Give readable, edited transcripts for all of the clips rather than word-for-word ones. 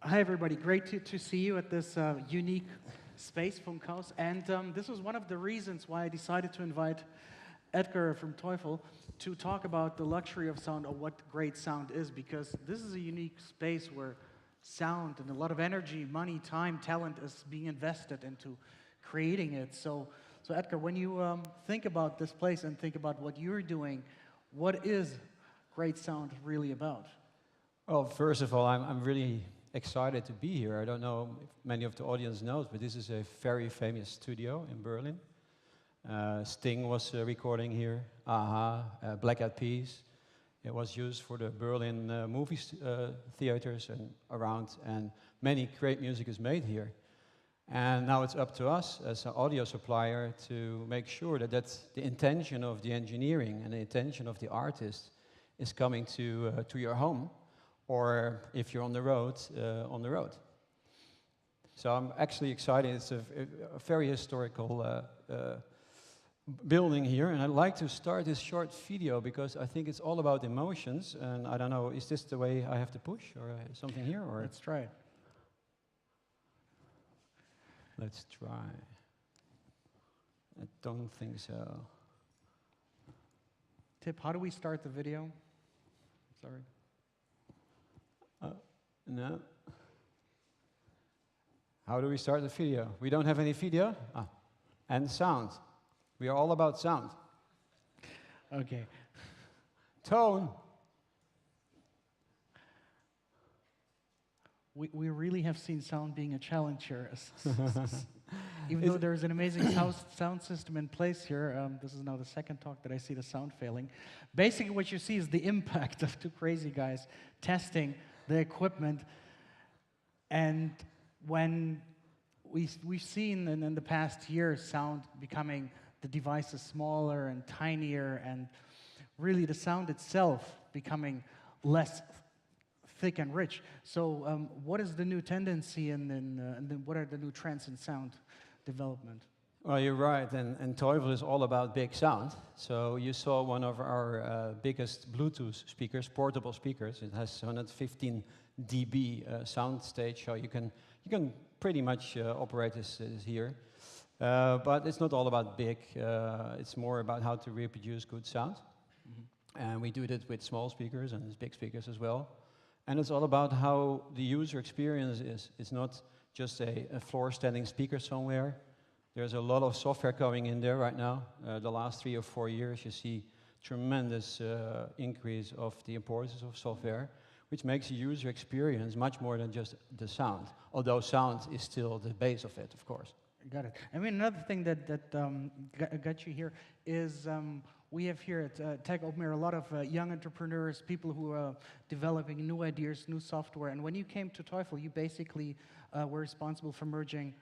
Hi, everybody. Great to see you at this unique space, Funkhaus. And this was one of the reasons why I decided to invite Edgar from Teufel to talk about the luxury of sound, or what great sound is, because this is a unique space where sound and a lot of energy, money, time, talent is being invested into creating it. So Edgar, when you think about this place and think about what you're doing, what is great sound really about? Well, first of all, I'm really excited to be here. I don't know if many of the audience knows, but this is a very famous studio in Berlin. Sting was recording here, Black Eyed Peas. It was used for the Berlin movie theaters and around, and many great music is made here. And now it's up to us as an audio supplier to make sure that the intention of the engineering and the intention of the artist is coming to your home, or if you're on the road, on the road. So I'm actually excited. It's a very historical building here, and I'd like to start this short video because I think it's all about emotions, and I don't know, is this the way I have to push, or something here? Or Let's try it. Let's try. I don't think so. Tip, how do we start the video? Sorry. No. How do we start the video? We don't have any video? And sound. We are all about sound. Okay. Tone. We really have seen sound being a challenge here. Even though there's an amazing sound system in place here, this is now the second talk that I see the sound failing. Basically what you see is the impact of two crazy guys testing the equipment. And when we've seen in the past year sound becoming, the devices smaller and tinier, and really the sound itself becoming less thick and rich. So what is the new tendency and then what are the new trends in sound development? Well, you're right, and Teufel is all about big sound. So you saw one of our biggest Bluetooth speakers, portable speakers. It has 115 dB sound stage, so you can pretty much operate this here. But it's not all about big. It's more about how to reproduce good sound. Mm-hmm. And we do that with small speakers and big speakers as well. And it's all about how the user experience is. It's not just a floor standing speaker somewhere. There's a lot of software coming in there right now. The last 3 or 4 years, you see tremendous increase of the importance of software, which makes the user experience much more than just the sound, although sound is still the base of it, of course. Got it. I mean, another thing that got you here is we have here at Tech Open Air a lot of young entrepreneurs, people who are developing new ideas, new software. And when you came to Teufel, you basically were responsible for merging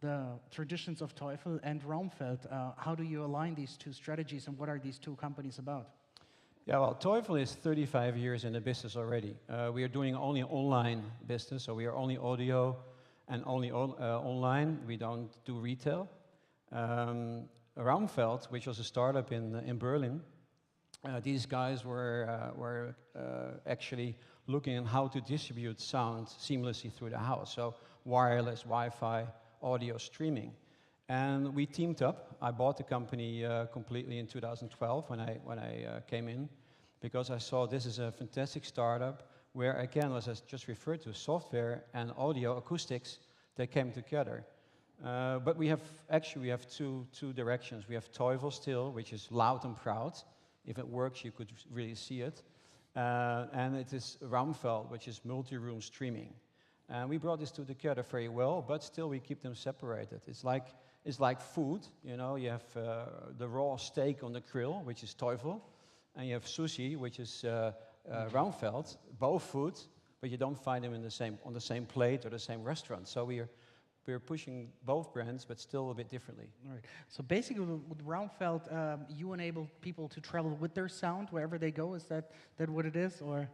the traditions of Teufel and Raumfeld. How do you align these two strategies, and what are these two companies about? Yeah, well, Teufel is 35 years in the business already. We are doing only online business, so we are only audio and only online. We don't do retail. Raumfeld, which was a startup in Berlin, these guys were actually looking at how to distribute sound seamlessly through the house. So wireless, Wi-Fi, audio streaming. And we teamed up. I bought the company completely in 2012 when I came in, because I saw this is a fantastic startup where, again, as I just referred to, software and audio acoustics, they came together. But we have two directions. We have Teufel still, which is loud and proud. If it works, you could really see it. And it is Raumfeld, which is multi-room streaming. And we brought these two together very well, but still we keep them separated. It's like food, you know. You have the raw steak on the grill, which is Teufel, and you have sushi, which is Raumfeld. Both foods, but you don't find them on the same plate or the same restaurant. So we're pushing both brands, but still a bit differently. All right. So basically, with Raumfeld, you enable people to travel with their sound wherever they go. Is that what it is, or?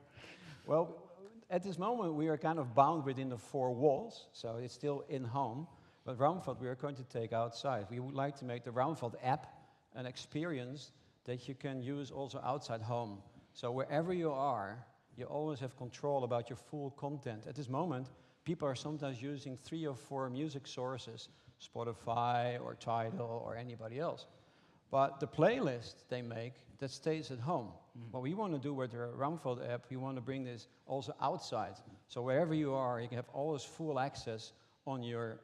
Well, at this moment, we are kind of bound within the 4 walls, so it's still in-home. But Raumfeld, we are going to take outside. We would like to make the Raumfeld app an experience that you can use also outside home. So wherever you are, you always have control about your full content. At this moment, people are sometimes using 3 or 4 music sources, Spotify or Tidal or anybody else. But the playlist they make, that stays at home. What we want to do with the Raumfeld app, we want to bring this also outside. So wherever you are, you can have always full access on your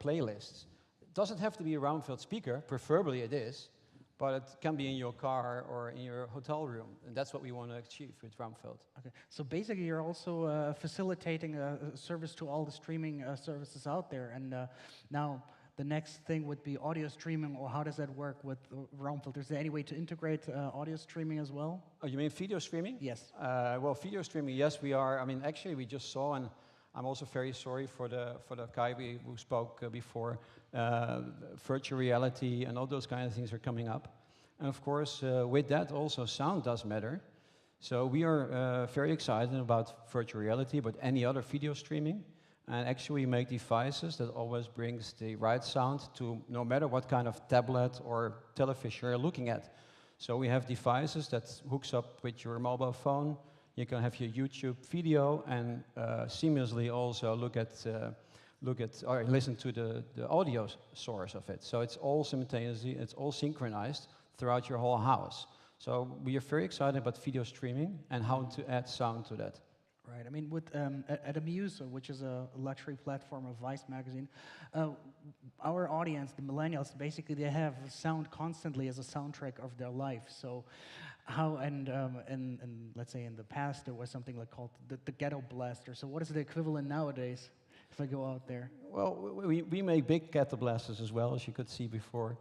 playlists. It doesn't have to be a Raumfeld speaker, preferably it is, but it can be in your car or in your hotel room, and that's what we want to achieve with Raumfeld. Okay, so basically you're also facilitating a service to all the streaming services out there, and now the next thing would be audio streaming, or how does that work with Raumfeld? Is there any way to integrate audio streaming as well? Oh, you mean video streaming? Yes. Well, video streaming, yes, we are. I mean, actually, we just saw, and I'm also very sorry for the guy who spoke before. Virtual reality and all those kind of things are coming up. And of course, with that also sound does matter. So we are very excited about virtual reality, but any other video streaming. And actually we make devices that always brings the right sound to no matter what kind of tablet or television you're looking at. So we have devices that hooks up with your mobile phone. You can have your YouTube video and seamlessly also look at or listen to the audio source of it. So it's all simultaneously, it's all synchronized throughout your whole house. So we are very excited about video streaming and how to add sound to that. Right. I mean, with at Amuse, which is a luxury platform of Vice magazine, our audience, the millennials, basically they have sound constantly as a soundtrack of their life. So, how and let's say in the past there was something like called the ghetto blaster. So, what is the equivalent nowadays? If I go out there. Well, we make big ghetto blasters as well, as you could see before,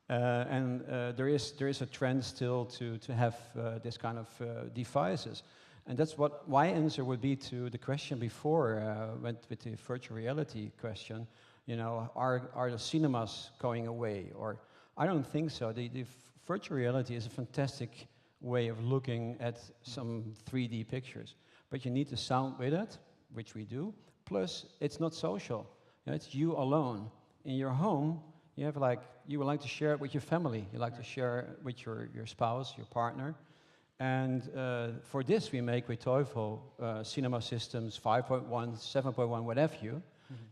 and there is a trend still to have this kind of devices. And that's what my answer would be to the question before, with the virtual reality question. You know, are the cinemas going away? Or I don't think so. The virtual reality is a fantastic way of looking at some 3D pictures, but you need the sound with it, which we do. Plus, it's not social. You know, it's you alone in your home. You have you would like to share it with your family. You like to share it with your spouse, your partner. And for this, we make with Teufel cinema systems 5.1, 7.1, what have you,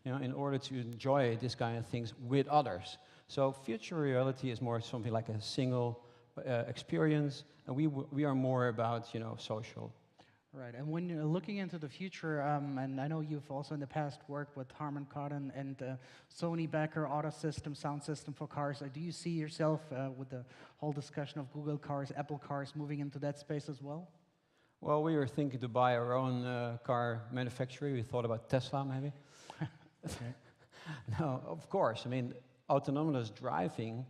you know, in order to enjoy this kind of things with others. So virtual reality is more something like a single experience, and we are more about, you know, social. Right, and when you're looking into the future, and I know you've also in the past worked with Harman Kardon and Sony Becker Auto System, sound system for cars. Do you see yourself with the whole discussion of Google cars, Apple cars, moving into that space as well? Well, we were thinking to buy our own car manufacturer. We thought about Tesla, maybe. Okay. No, of course. I mean, autonomous driving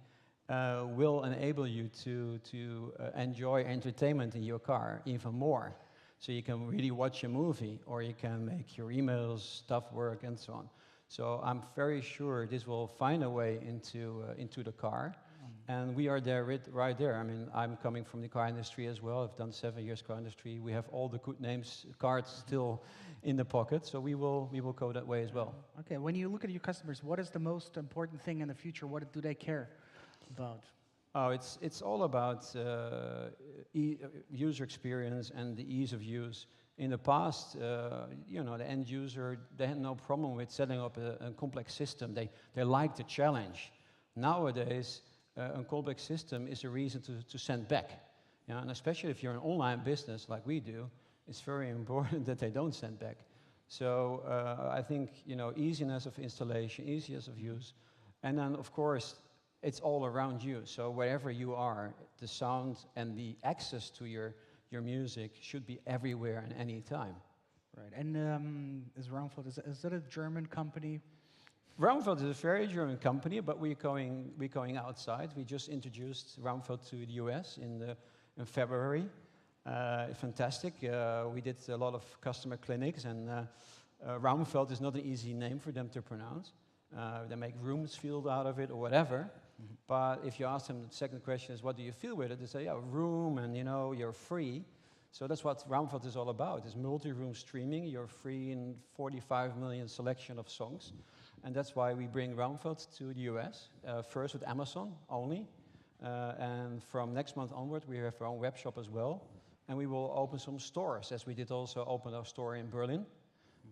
will enable you to enjoy entertainment in your car even more. So you can really watch a movie, or you can make your emails, stuff work, and so on. So I'm very sure this will find a way into the car, and we are there right there. I mean, I'm coming from the car industry as well. I've done 7 years car industry. We have all the good names cards still in the pocket, so we will go that way as well. Okay. When you look at your customers, what is the most important thing in the future? What do they care about? Oh, it's all about user experience and the ease of use. In the past, you know, the end user, they had no problem with setting up a complex system. They liked the challenge. Nowadays, a complex system is a reason to send back. You know, and especially if you're an online business like we do, it's very important that they don't send back. So I think, you know, easiness of installation, easiness of use, and then of course, it's all around you. So wherever you are, the sound and the access to your music should be everywhere and any time. Right. And is Raumfeld, is that a German company? Raumfeld is a very German company, but we're going outside. We just introduced Raumfeld to the US in February. Fantastic. We did a lot of customer clinics, and Raumfeld is not an easy name for them to pronounce. They make Raumfeld out of it or whatever. But if you ask them, the second question is, what do you feel with it? They say, yeah, room, and you know, you're free. So that's what Raumfeld is all about. It's multi-room streaming. You're free in 45 million selection of songs. And that's why we bring Raumfeld to the US, first with Amazon only. And from next month onward, we have our own web shop as well. And we will open some stores, as we did also open our store in Berlin.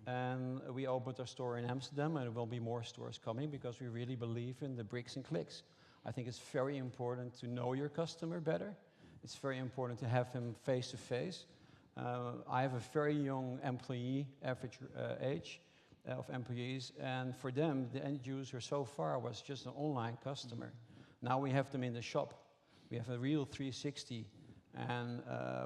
And we opened our store in Amsterdam, and there will be more stores coming because we really believe in the bricks and clicks. I think it's very important to know your customer better. It's very important to have him face to face. I have a very young employee, average age of employees, and for them, the end user so far was just an online customer. Now we have them in the shop. We have a real 360, and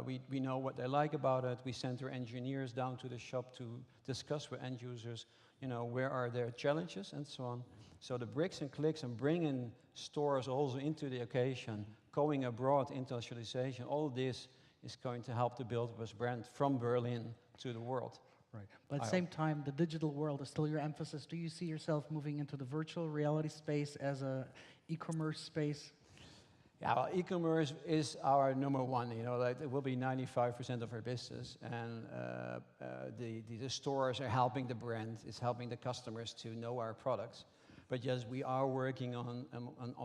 we know what they like about it. We send our engineers down to the shop to discuss with end users, where are their challenges and so on. So the bricks and clicks and bringing stores also into the occasion, going abroad, internationalization, all this is going to help to build this brand from Berlin to the world. Right. But at the same time, the digital world is still your emphasis. Do you see yourself moving into the virtual reality space as a e-commerce space? Yeah, well, e-commerce is our number one. It will be 95% of our business, and the stores are helping the brand. It's helping the customers to know our products. But yes, we are working on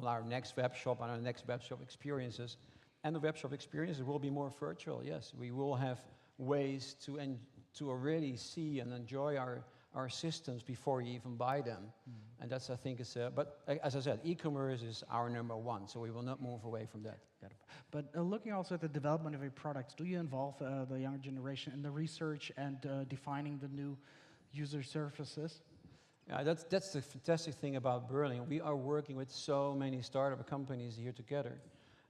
our next web shop and our next web shop experiences. And the web shop experiences will be more virtual, yes. We will have ways to already see and enjoy our systems before you even buy them. And that's, I think, but as I said, e-commerce is our number one, so we will not move away from that. But looking also at the development of your products, do you involve the younger generation in the research and defining the new user surfaces? Yeah, that's the fantastic thing about Berlin. We are working with so many startup companies here together.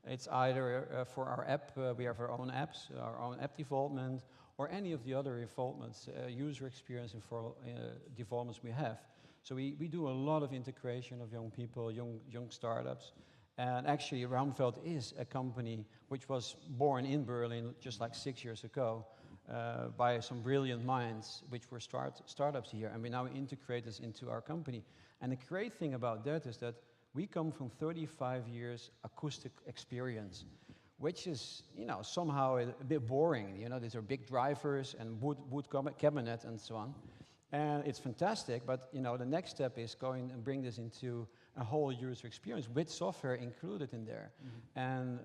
It's either for our app, we have our own apps, our own app development, or any of the other developments, user experience developments we have. So we do a lot of integration of young people, young startups. And actually, Raumfeld is a company which was born in Berlin just like 6 years ago by some brilliant minds, which were startups here. And we now integrate this into our company. And the great thing about that is that we come from 35 years acoustic experience, which is, somehow a bit boring. These are big drivers and wood cabinet and so on. And it's fantastic, but, the next step is going and bring this into a whole user experience with software included in there. And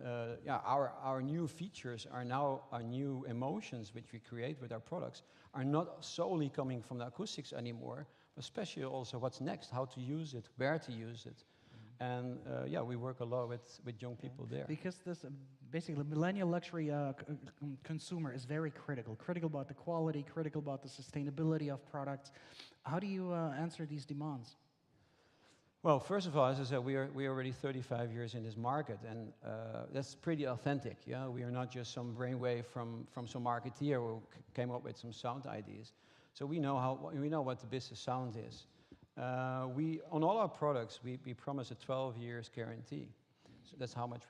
our new features are now our new emotions, which we create with our products, are not solely coming from the acoustics anymore, but especially also what's next, how to use it, where to use it. And we work a lot with young people there. Because this, basically, the millennial luxury consumer is very critical about the quality, critical about the sustainability of products. How do you answer these demands? Well, first of all, as I said, we are already 35 years in this market, and that's pretty authentic. Yeah, we are not just some brainwave from some marketeer who came up with some sound ideas. So we know what the business sound is. On all our products, we promise a 12 years guarantee. So that's how much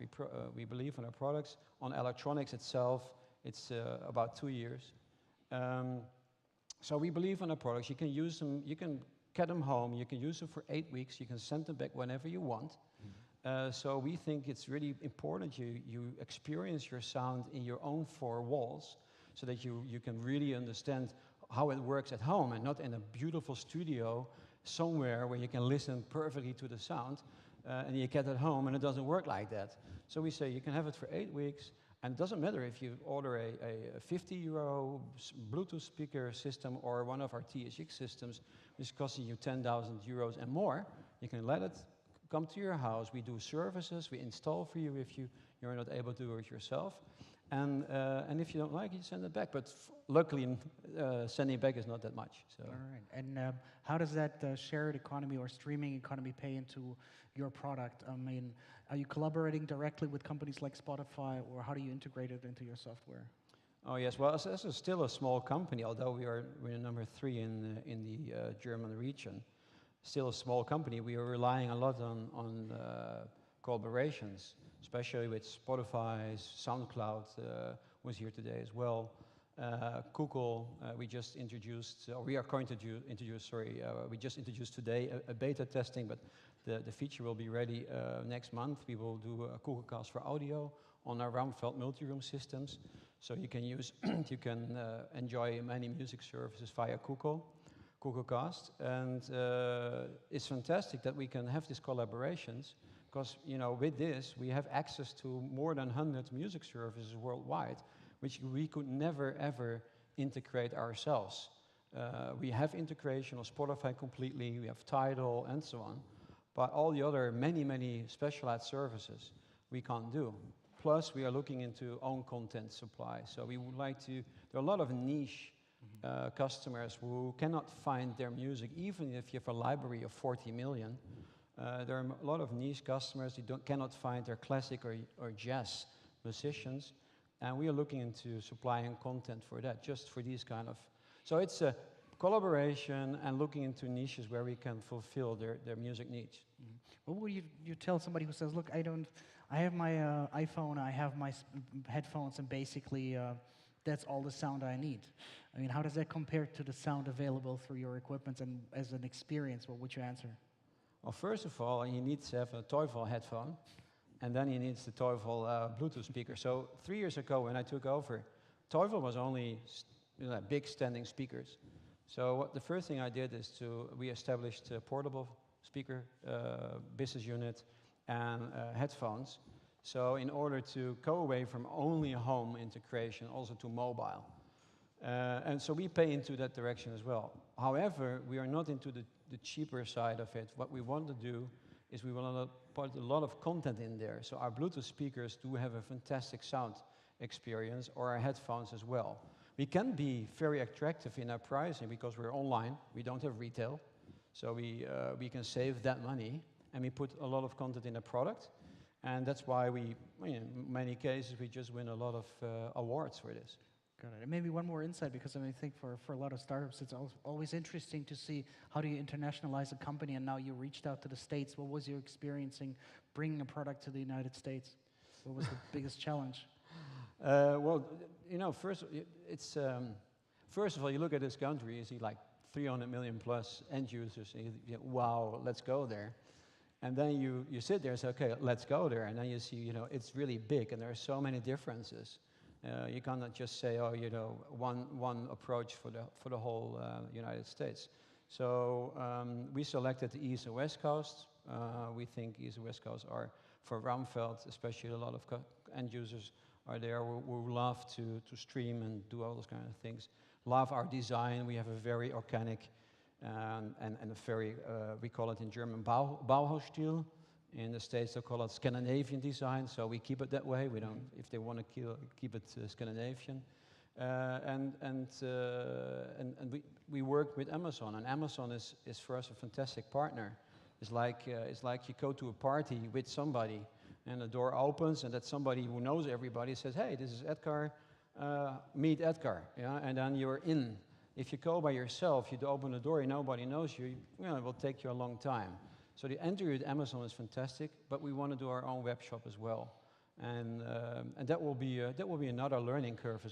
we believe in our products. On electronics itself, it's about 2 years. So we believe in our products. You can use them, you can get them home, you can use them for 8 weeks, you can send them back whenever you want. So we think it's really important you experience your sound in your own four walls so that you can really understand how it works at home and not in a beautiful studio somewhere where you can listen perfectly to the sound, and you get it home and it doesn't work like that. So we say you can have it for 8 weeks, and it doesn't matter if you order a 50 € Bluetooth speaker system or one of our THX systems, which is costing you 10,000 euros and more. You can let it come to your house. We do services, we install for you if you're not able to do it yourself. And if you don't like it, you send it back. But luckily, sending back is not that much. So. All right. And how does that shared economy or streaming economy pay into your product? I mean, are you collaborating directly with companies like Spotify, or how do you integrate it into your software? Oh yes. Well, as still a small company, although we're number 3 in the German region, still a small company. We are relying a lot on collaborations, especially with Spotify, SoundCloud was here today as well. Google, we just introduced, or we are going to introduce, we just introduced today a beta testing, but the feature will be ready next month. We will do a Google Cast for audio on our Raumfeld multi-room systems. So you can use, you can enjoy many music services via Google Cast. And it's fantastic that we can have these collaborations, because with this we have access to more than 100 music services worldwide, which we could never ever integrate ourselves. We have integration on Spotify completely, we have Tidal and so on, but all the other many specialized services we can't do. Plus, we are looking into own content supply. So we would like to, there are a lot of niche customers who cannot find their music, even if you have a library of 40 million. There are a lot of niche customers who cannot find their classic or jazz musicians, and we are looking into supplying content for that, just for these kind of. So it's a collaboration and looking into niches where we can fulfill their music needs. What would you tell somebody who says, look, I have my iPhone, I have my headphones, and basically that's all the sound I need? I mean, how does that compare to the sound available through your equipment, and as an experience, what would you answer? Well, first of all, he needs to have a Teufel headphone, and then he needs the Teufel Bluetooth speaker. So 3 years ago when I took over, Teufel was only big standing speakers. So the first thing I did is we established a portable speaker business unit and headphones. So in order to go away from only home integration also to mobile. And so we pay into that direction as well. However, we are not into the cheaper side of it. What we want to do is we want to put a lot of content in there. So our Bluetooth speakers do have a fantastic sound experience, or our headphones as well. We can be very attractive in our pricing because we're online. We don't have retail. So we can save that money, and we put a lot of content in a product. And that's why in many cases, we just win a lot of awards for this. Got it. And maybe one more insight, because I think for a lot of startups, it's always interesting to see how do you internationalize a company, and now you reached out to the States. What was your experiencing bringing a product to the United States? What was the biggest challenge? Well, first of all, you look at this country, you see like 300 million plus end users, and you think, wow, let's go there. And then you sit there and say, okay, let's go there. And then you see, it's really big, and there are so many differences. You cannot just say, one approach for the whole United States. So we selected the East and West Coast. We think East and West Coast are, for Raumfeld, especially a lot of end users are there who love to stream and do all those kind of things. Love our design. We have a very organic and a very, we call it in German, Bauhausstil. In the States, they call it Scandinavian design, so we keep it that way. We don't, if they want to keep it Scandinavian. And we work with Amazon, and Amazon is for us a fantastic partner. It's like you go to a party with somebody, and the door opens, and that somebody who knows everybody says, "Hey, this is Edgar. Meet Edgar." Yeah, and then you're in. If you go by yourself, you open the door, and nobody knows you. It will take you a long time. So the entry with Amazon is fantastic, but we want to do our own web shop as well, and that will be another learning curve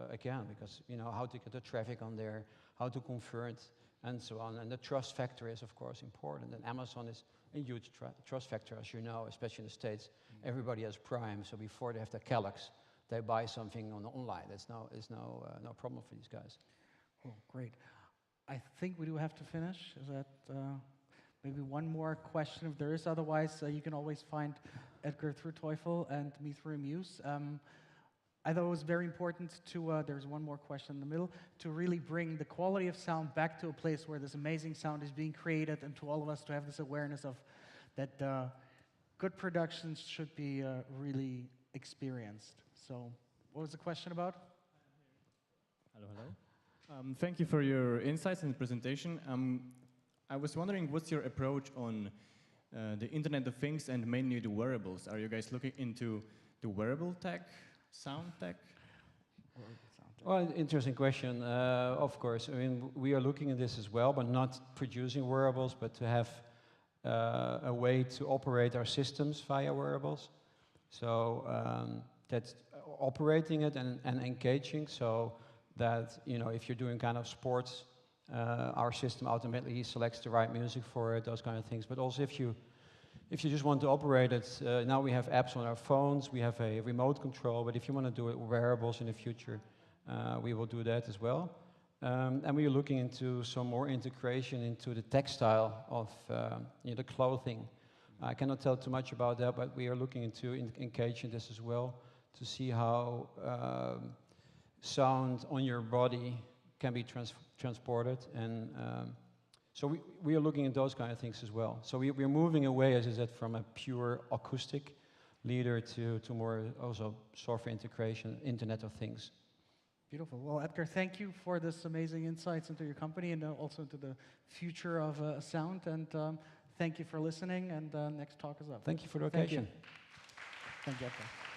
again, because how to get the traffic on there, how to convert, and so on. And the trust factor is of course important. And Amazon is a huge trust factor, as you know, especially in the States. Everybody has Prime, so before they have the Kellogg's, they buy something online. It's no problem for these guys. Oh, great. I think we do have to finish. Is that? Maybe one more question if there is, otherwise you can always find Edgar through Teufel and me through Amuse. I thought it was very important to, there's one more question in the middle, to really bring the quality of sound back to a place where this amazing sound is being created, and to all of us to have this awareness of that good productions should be really experienced. So what was the question about? Hello. Thank you for your insights and presentation. I was wondering, what's your approach on the Internet of Things and mainly the wearables? Are you guys looking into the wearable tech, sound tech? Well, interesting question. Of course, I mean, we are looking at this as well, but not producing wearables, but to have a way to operate our systems via wearables. So that's operating it and engaging, so that if you're doing kind of sports. Our system automatically selects the right music for it, those kind of things. But also if you just want to operate it, now we have apps on our phones, we have a remote control, but if you want to do it with wearables in the future, we will do that as well. And we are looking into some more integration into the textile of the clothing. I cannot tell too much about that, but we are looking into engaging this as well to see how sound on your body can be transported, and so we are looking at those kind of things as well. So we're moving away, as I said, from a pure acoustic leader to more also software integration, Internet of Things. Beautiful. Well, Edgar, thank you for this amazing insights into your company and also into the future of sound. And thank you for listening. And next talk is up. Thank you for the Thank occasion. Thank you, Edgar.